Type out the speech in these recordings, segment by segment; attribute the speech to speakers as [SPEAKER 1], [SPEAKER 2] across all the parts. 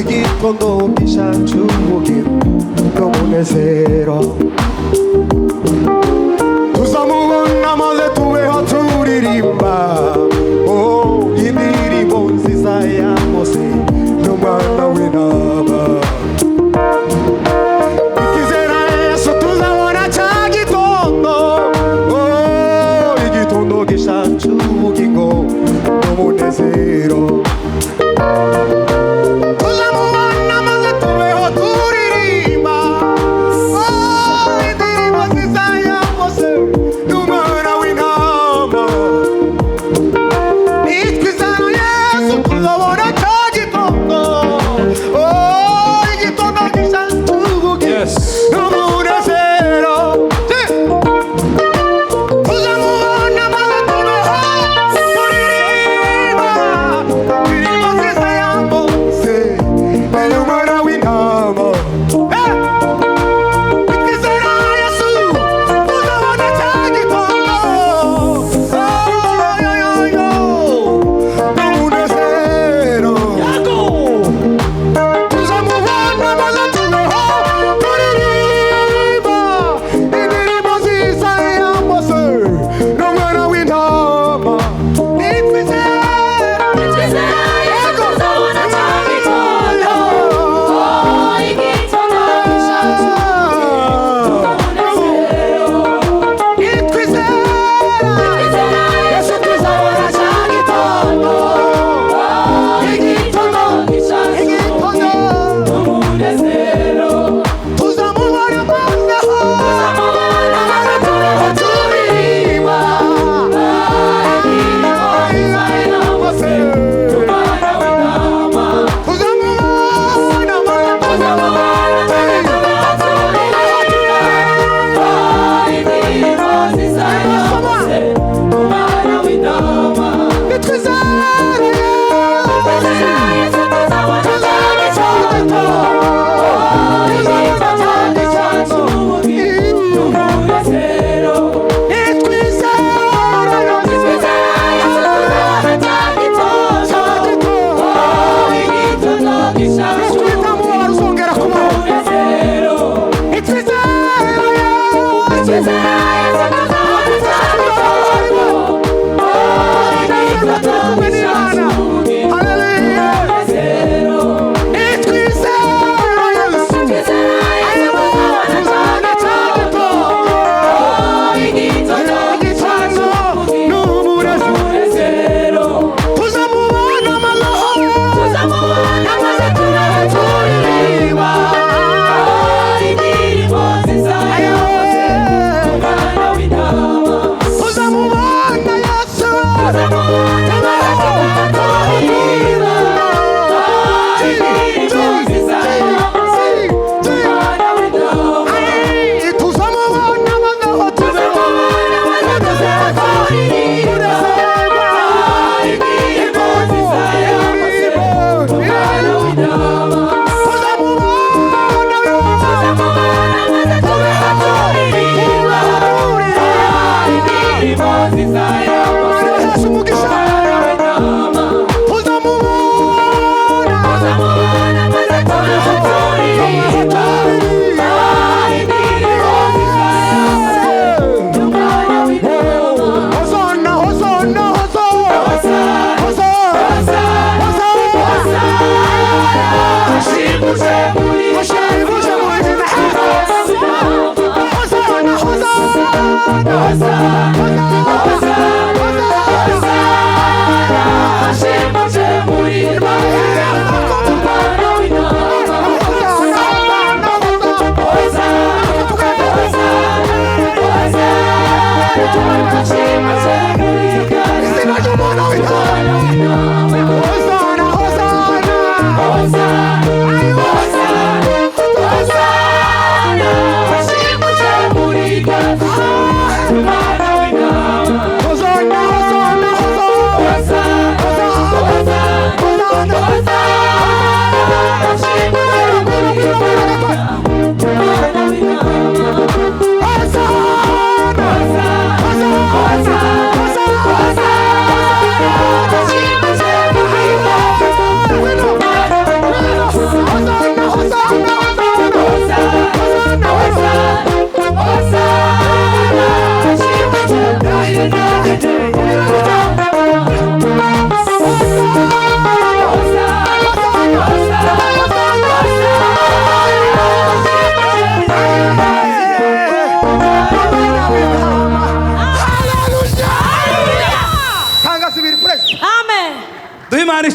[SPEAKER 1] igitondo gisha cy'umugiro n'umunezero tuzamubona maze tubeho turirimba indirimbo nziza ya Mose n'umwana w'intama ikizera Yesu tuzabona cya gitondo igitondo gisha cy'ubugingo n'umunezero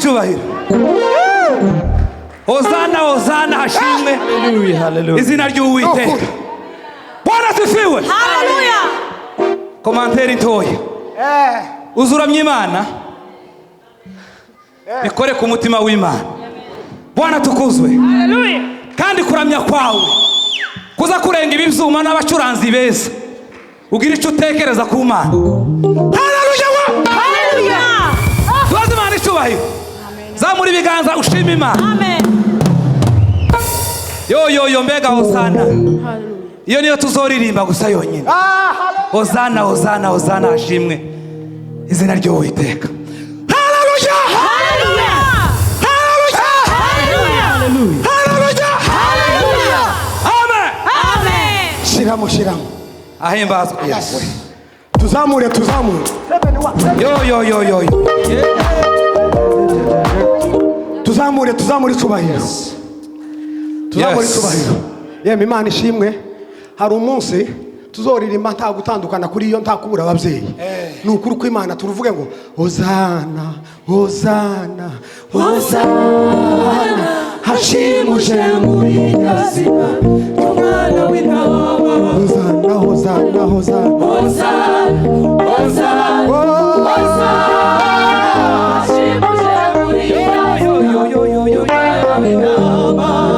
[SPEAKER 2] icyubahiro. Hosana, hosana, hashimwe izina ry'Uwiteka. Bwana asifiwe.
[SPEAKER 3] Haleluya.
[SPEAKER 2] Komanteri ntoya. Uzuramye Imana bikore ku mutima w'Imana. Bwana tukuzwe.
[SPEAKER 3] Haleluya.
[SPEAKER 2] Kandi kuramya kwawe kuza kurenga ibibyuma n'abacuranzi beza, ugira icyo utekereza ku Mana. Haleluya.
[SPEAKER 3] Haleluya.
[SPEAKER 2] Tubaze Imana icyubahiro. Zamura ibiganza ushima Imana.
[SPEAKER 3] Amen.
[SPEAKER 2] Yo mbega hosana. Iyo niyo tuzoririmba gusa yonyine. Hosana, hosana, hosana, hashimwe izina ry'Uwiteka. Haleluya.
[SPEAKER 3] Haleluya.
[SPEAKER 2] Haleluya.
[SPEAKER 3] Haleluya.
[SPEAKER 2] Haleluya. Amen.
[SPEAKER 3] Amen.
[SPEAKER 1] shiramo
[SPEAKER 2] Ahimbazwe Yesu.
[SPEAKER 1] tuzamure tuzamure icyubahiro. Tuzamure icyubahiro. Yemwe Imana ishimwe. Hari umunsi tuzoririmba nta gutandukana kuri iyo nta kubura ababyeyi. Ni ukuri ko Imana turuvuge ngo hosana, hosana, hosana, hashimuje muri yazina umwana w'intama. Hosana, hosana, hosana, hosana, hosana, hosana, hashimuje muri yazina umwana w'intama.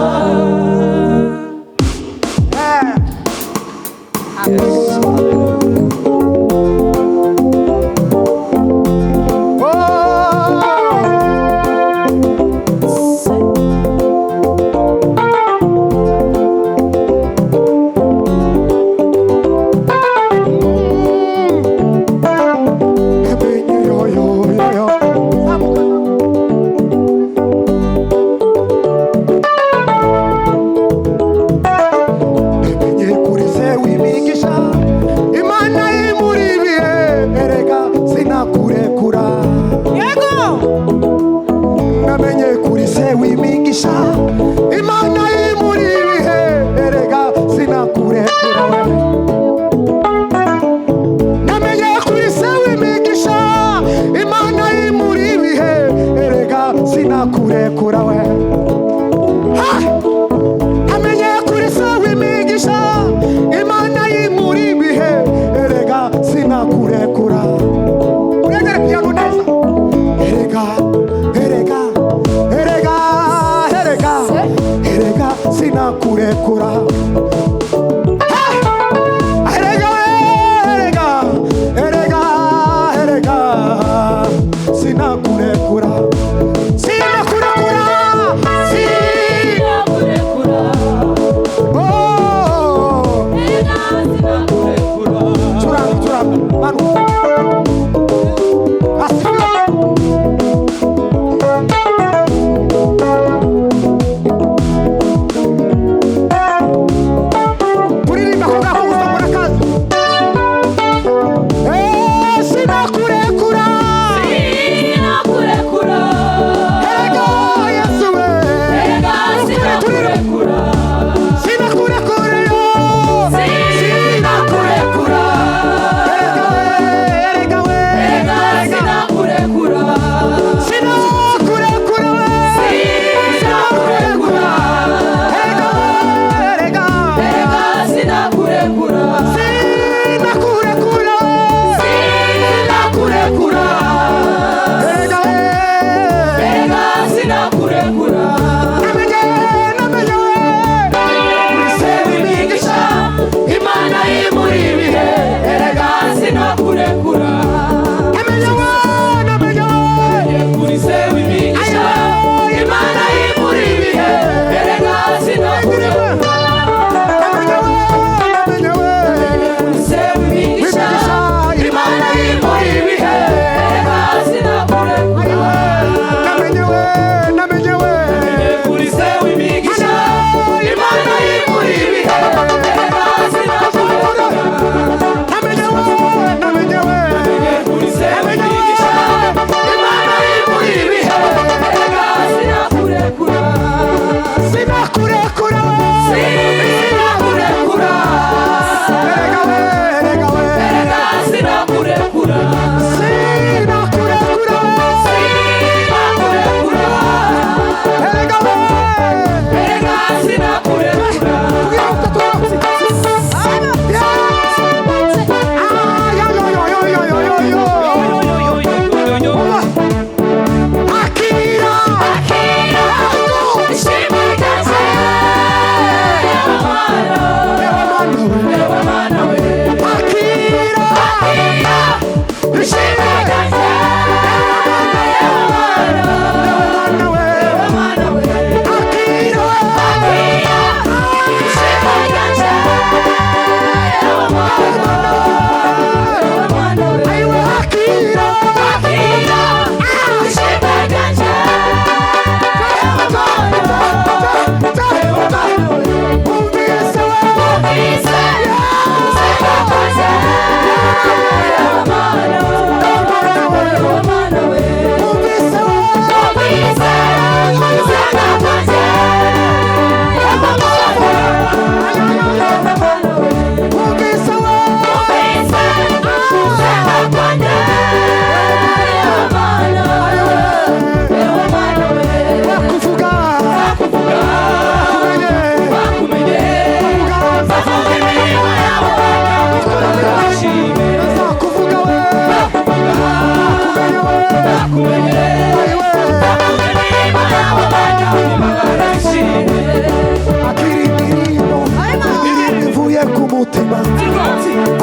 [SPEAKER 1] ivuye ku mutima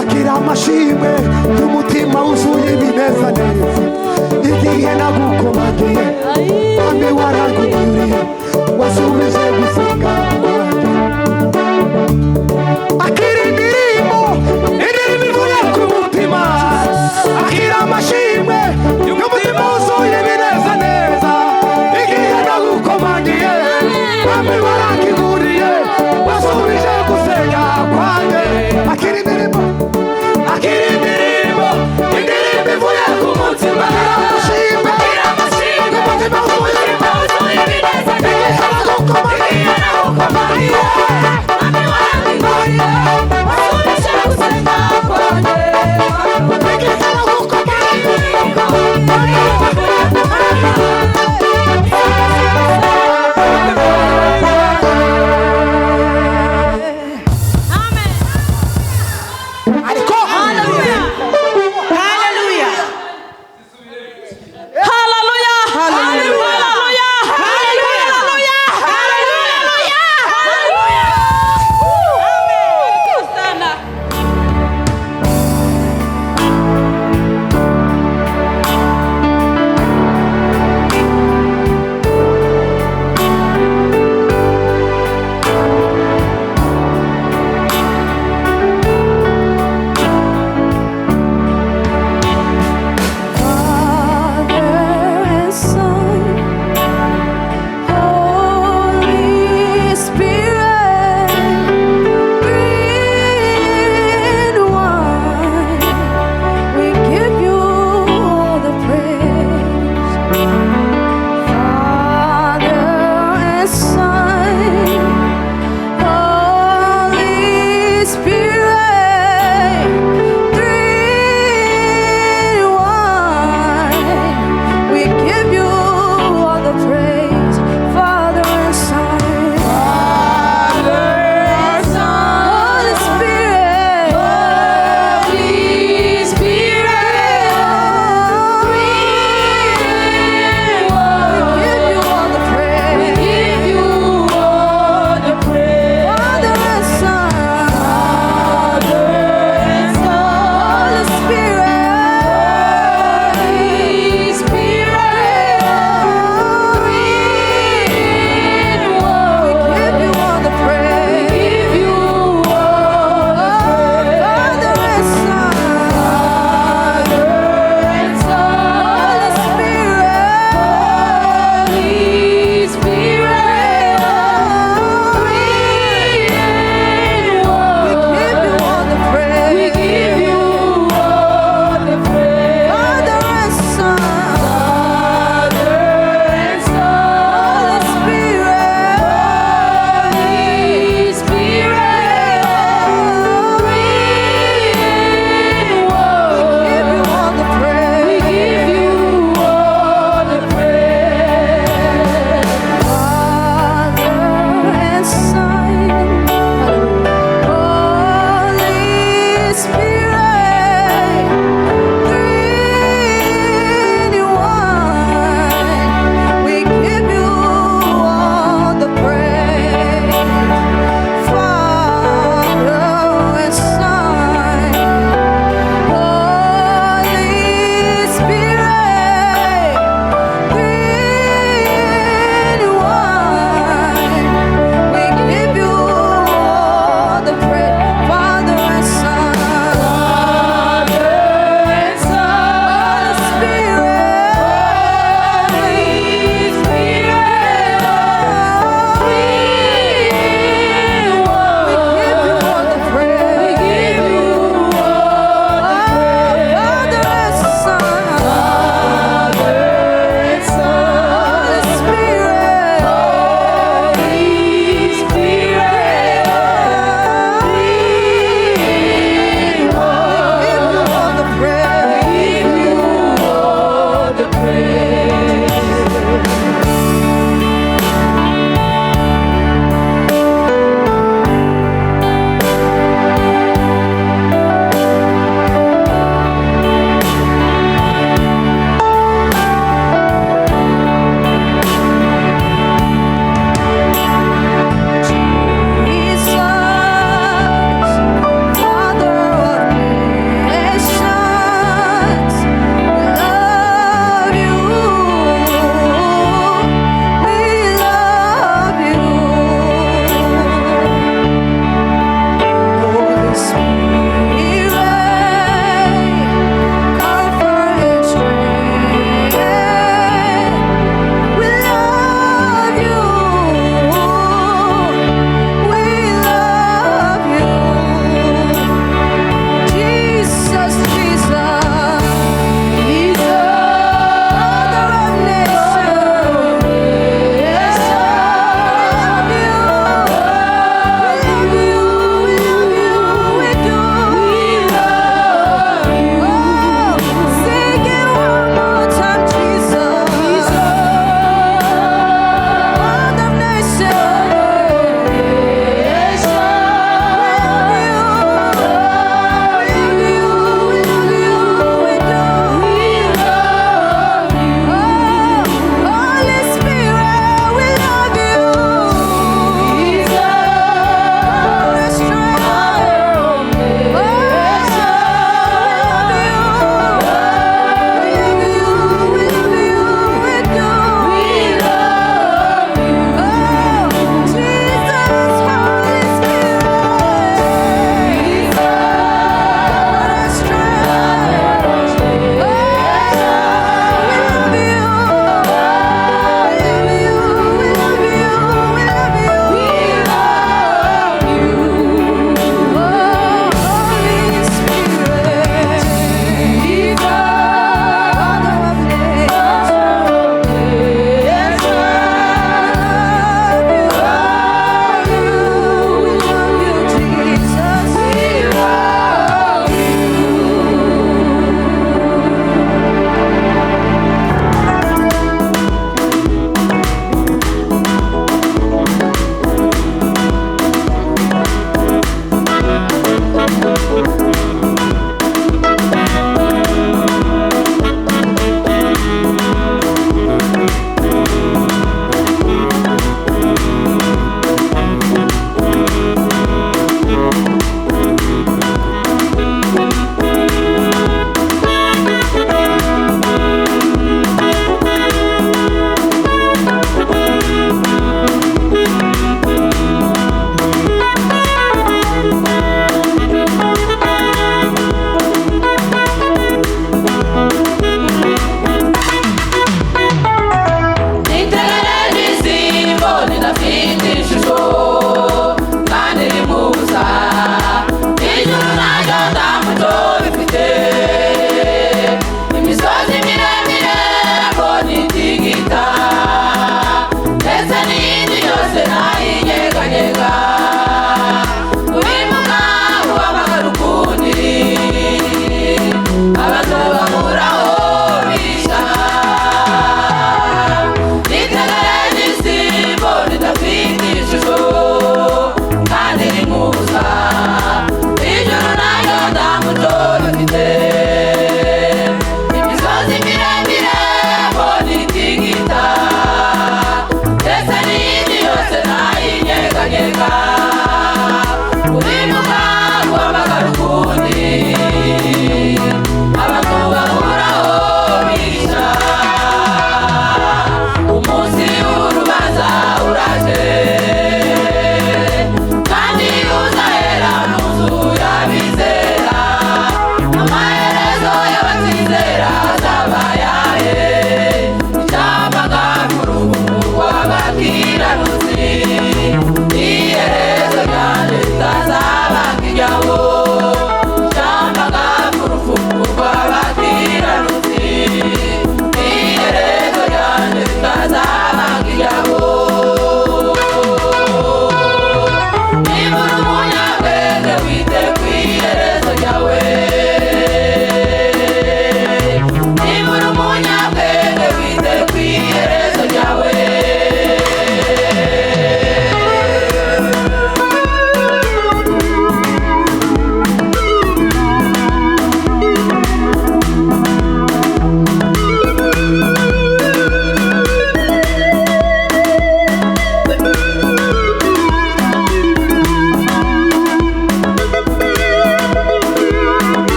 [SPEAKER 1] akira amashimwe y'umutima wuzuye ibinezaneza igihe nagukomagiye ambe warangururiye wasubije gusenga akira indirimbo ivuye ku mutima akira amashimwe y'umutima wuzuye ibinezaneza igihe nagukomagiye ambe warangururiye wasubije gusenga kwanjye akira indirimbo ivuye ku mutima akira amashimwe y'umutima wuzuye ibinezaneza igihe nagukomagiye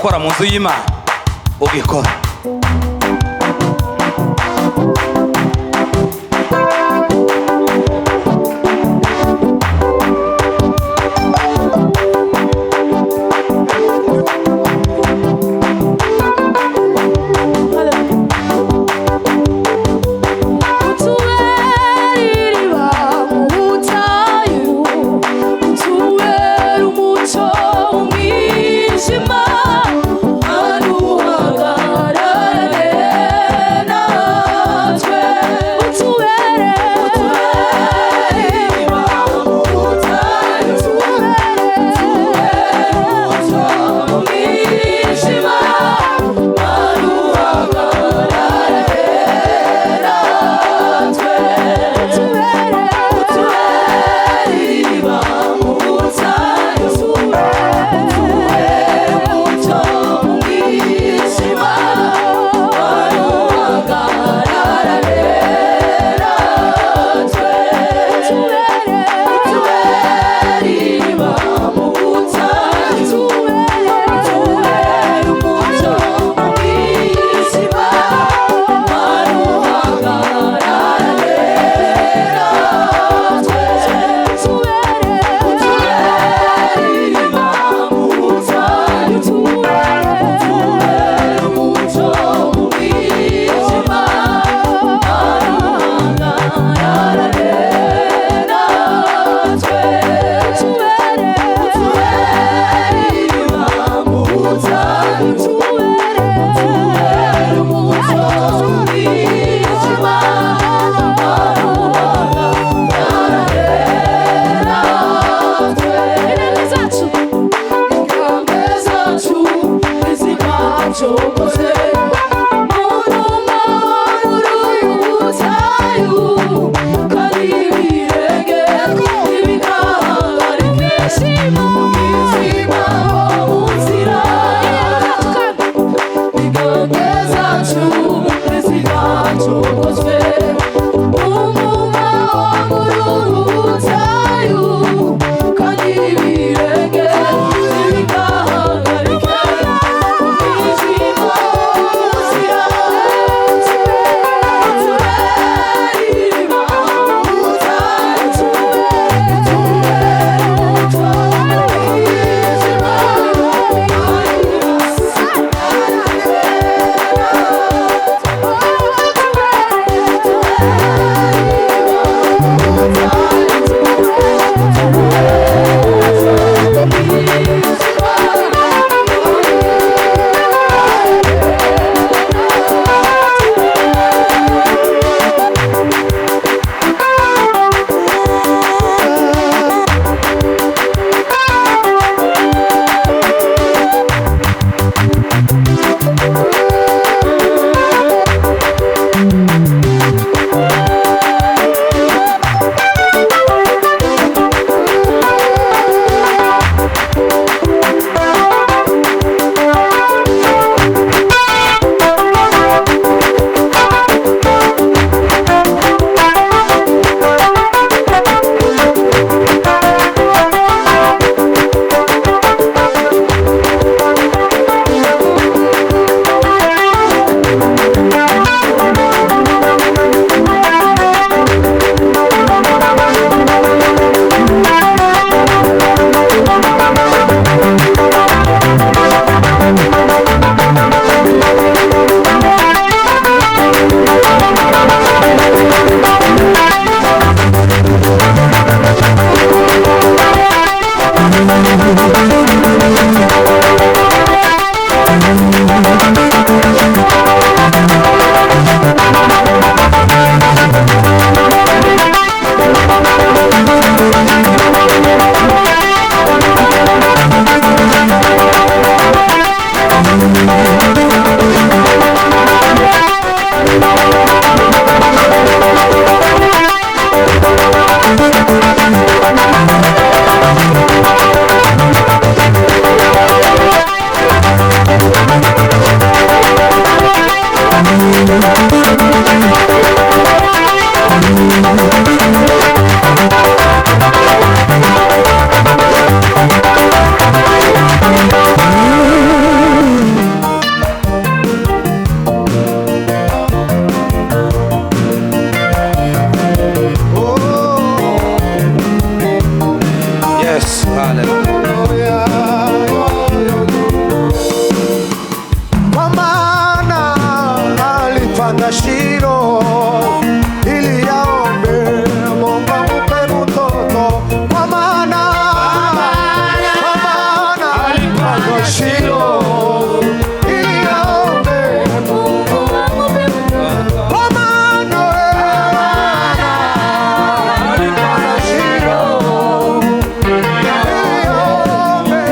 [SPEAKER 2] gukora mu nzu y'Imana ubikora.
[SPEAKER 3] Anuhagara
[SPEAKER 2] Yes, haleluya.
[SPEAKER 4] Kwa maana alipanda Shilo ili aombe Mungu ampe mtoto. Kwa maana alipanda Shilo ili aombe Mungu ampe mtoto. Kwa maana alipanda Shilo ili aombe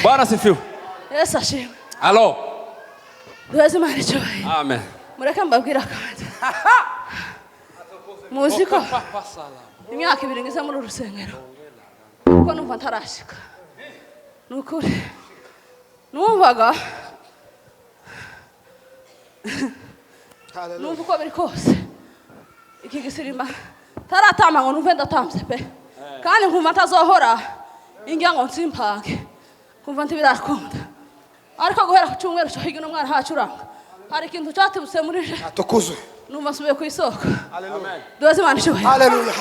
[SPEAKER 5] Bwana sifiwe.
[SPEAKER 6] Yesu ashimwe.
[SPEAKER 5] Alo.
[SPEAKER 6] Duheze Imana icyubahiro.
[SPEAKER 5] Amen.
[SPEAKER 6] Mureke mbabwire akantu. Muzi ko imyaka 2 ngize muri urusengero kuko numva ntarashika. Ni ukuri numvaga numva uko biri kose iki gisirimba taratama ngo numve ndatamvye pe kandi nkumva ntazohora ingira ngo nsimpange kumva ntibirakunda ariko guhera ku cyumweru cyo higino mwana hacuranga hari ikintu cyatibutse muri je
[SPEAKER 1] atukuzwe
[SPEAKER 6] numva subiye ku isoko. Amen. Duheze Imana icyubahiro.
[SPEAKER 1] haleluya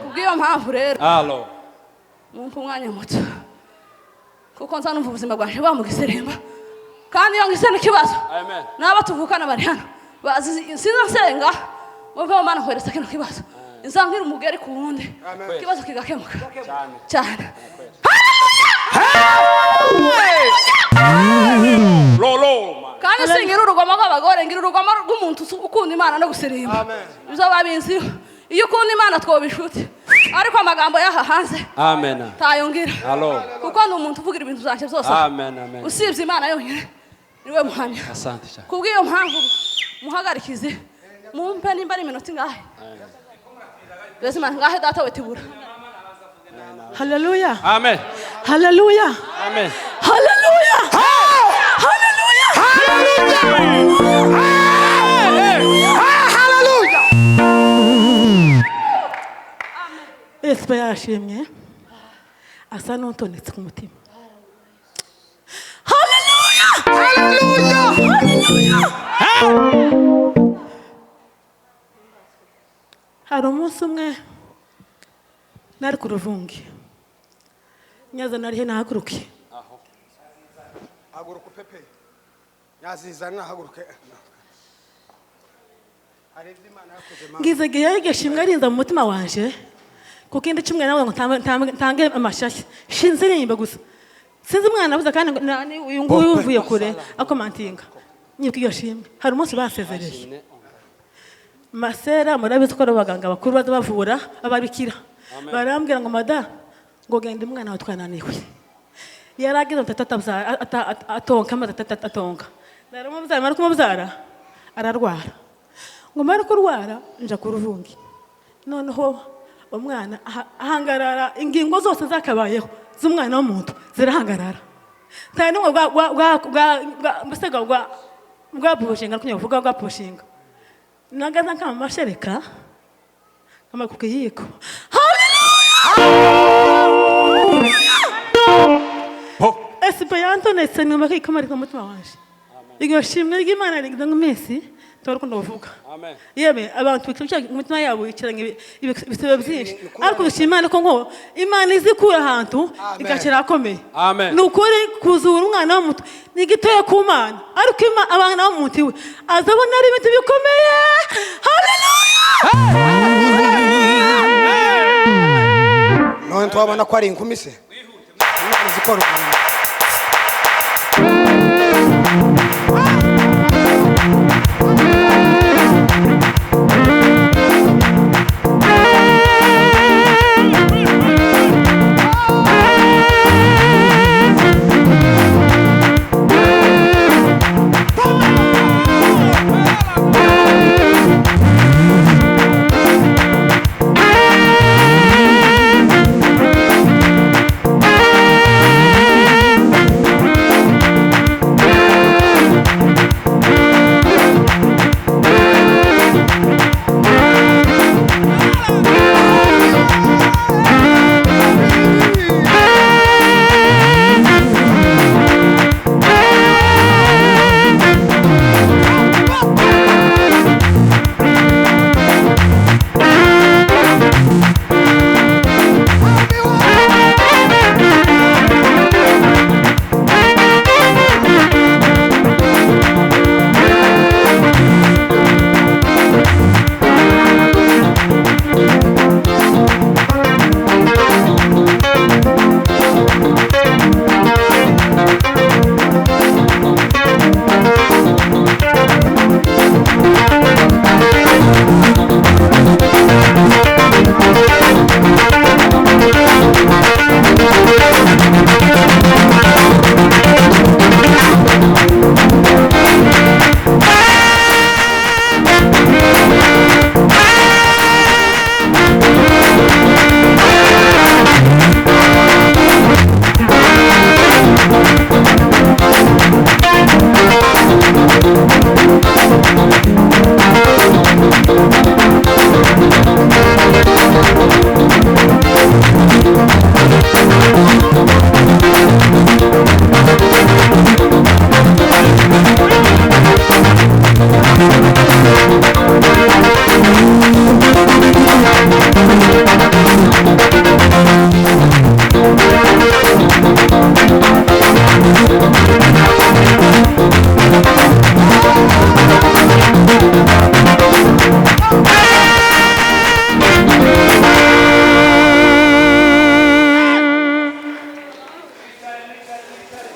[SPEAKER 6] kubw'iyo mpamvu rero
[SPEAKER 5] Alo.
[SPEAKER 6] mumpa umwanya muto kuko nza numva ubuzima bwanje bamugiseremba kandi iyo ngise n'ikibazo
[SPEAKER 5] Amen.
[SPEAKER 6] n'aba tuvukana bari hano bazi sinza nsenga muve mu Mana nkweretse kino kibazo nzangira umugeri ku wundi ikibazo kigakemuka cyane.
[SPEAKER 5] Lolo.
[SPEAKER 6] kandi singira urugoma rw'abagore ngira urugoma rw'umuntu ukunda Imana no guseremba bizo babinziho iyo ukunda Imana twobishuti ariko amagambo yaha hanze
[SPEAKER 5] Amen.
[SPEAKER 6] tayongira
[SPEAKER 5] Alo.
[SPEAKER 6] kuko ni umuntu uvugira ibintu zanje byose
[SPEAKER 5] Amen. Amen.
[SPEAKER 6] usibye Imana yonyine niwe muhamya.
[SPEAKER 5] Asante cyane.
[SPEAKER 6] Kubw'iyo mpamvu muhagarikize mumpe nimba ari iminota ingahe Yesu Imana ngahe data we tibura.
[SPEAKER 3] Hallelujah.
[SPEAKER 5] Amen.
[SPEAKER 3] Hallelujah.
[SPEAKER 5] Amen.
[SPEAKER 3] Hallelujah. Hallelujah.
[SPEAKER 1] haleluya
[SPEAKER 3] Yesu yashimye asa n'utonetse ku mutima. Hallelujah. Hallelujah. Hari umunsi umwe nari ku ruvungi nyaza nari nahaguruke
[SPEAKER 1] haguruka pepe yaziza nahaguruke arevye Imana yakoze mama
[SPEAKER 3] ngize gihe igishimwe arinza mu mutima wanje kuko indi kimwe nawe ngo ntange amashashya shinzirimba gusa sinzi umwana abuza kandi uyu nguyu uvuye kure akomantinga nyibwo iyo shimwe hari umunsi basezereye masera murabizi ko abaganga bakuru baza bavura ababikira barambwira ngo mada ngo genda umwana wawe twananiwe yaragize atonka amaze atonka naramubyara mara kumubyara ararwara ngo mara kurwara nja ku ruvungi noneho umwana ahangarara ingingo zose zakabayeho z'umwana w'umuntu zirahangarara nta n'umwe bwa pushinga kuvuga bwa pushinga nagaza kama mashereka kama kukiyiko. Esipa yantonetse nyuma k'ikamari ku mutima wanje iryo shimwe ry'Imana rigenda nk'imesi turukundo bavuga yebe abantu bikica mu mutima yabo ikiranye ibisebe byinshi ariko dushimana ko ngo Imana izikura ahantu igakira akomeye nukuri kuzura umwana w'umuto nigitoye ku Mana ariko abana b'umuti we azabona ari ibintu bikomeye. Haleluya.
[SPEAKER 1] none twabona ko ari inkumi se Imana zikora umuntu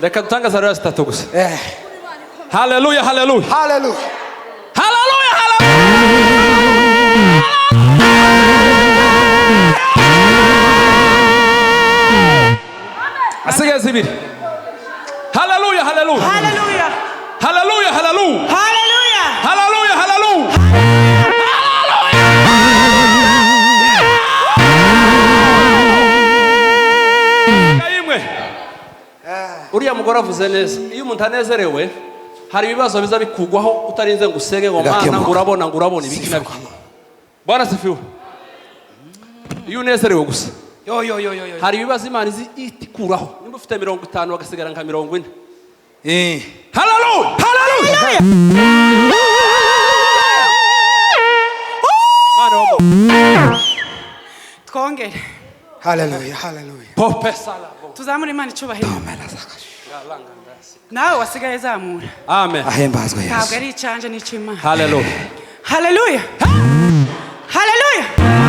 [SPEAKER 5] reka dutangaza rero zitatu gusa. Haleluya, haleluya.
[SPEAKER 1] Hallelujah.
[SPEAKER 5] Haleluya, haleluya. Asigaye zibiri. Haleluya, haleluya.
[SPEAKER 7] Hallelujah.
[SPEAKER 5] Haleluya, haleluya.
[SPEAKER 7] Hallelujah.
[SPEAKER 5] Haleluya, haleluya. Kayimwe. Uriya mugore avuze neza. Iyo umuntu anezerewe, hari ibibazo biza bikugwaho utarinze ngo usenge ngo mana ngurabona ibiki nabiki. Bwana sifiwe. Iyo unezerewe gusa. Hari ibibazo Imana izi itikuraho. Nimba ufite 50 bagasigara nka 40. Haleluya. Haleluya.
[SPEAKER 7] Twongere.
[SPEAKER 1] Hallelujah. Hallelujah.
[SPEAKER 5] Pope salabo.
[SPEAKER 7] Tuzamure Imana icyubahiro. Nawe wasigaye zamura.
[SPEAKER 5] Amen.
[SPEAKER 1] Ahimbazwe
[SPEAKER 7] Ntabwo
[SPEAKER 1] Yesu.
[SPEAKER 7] ari icanje n'icimana.
[SPEAKER 5] Haleluya.
[SPEAKER 7] Hallelujah. Hallelujah.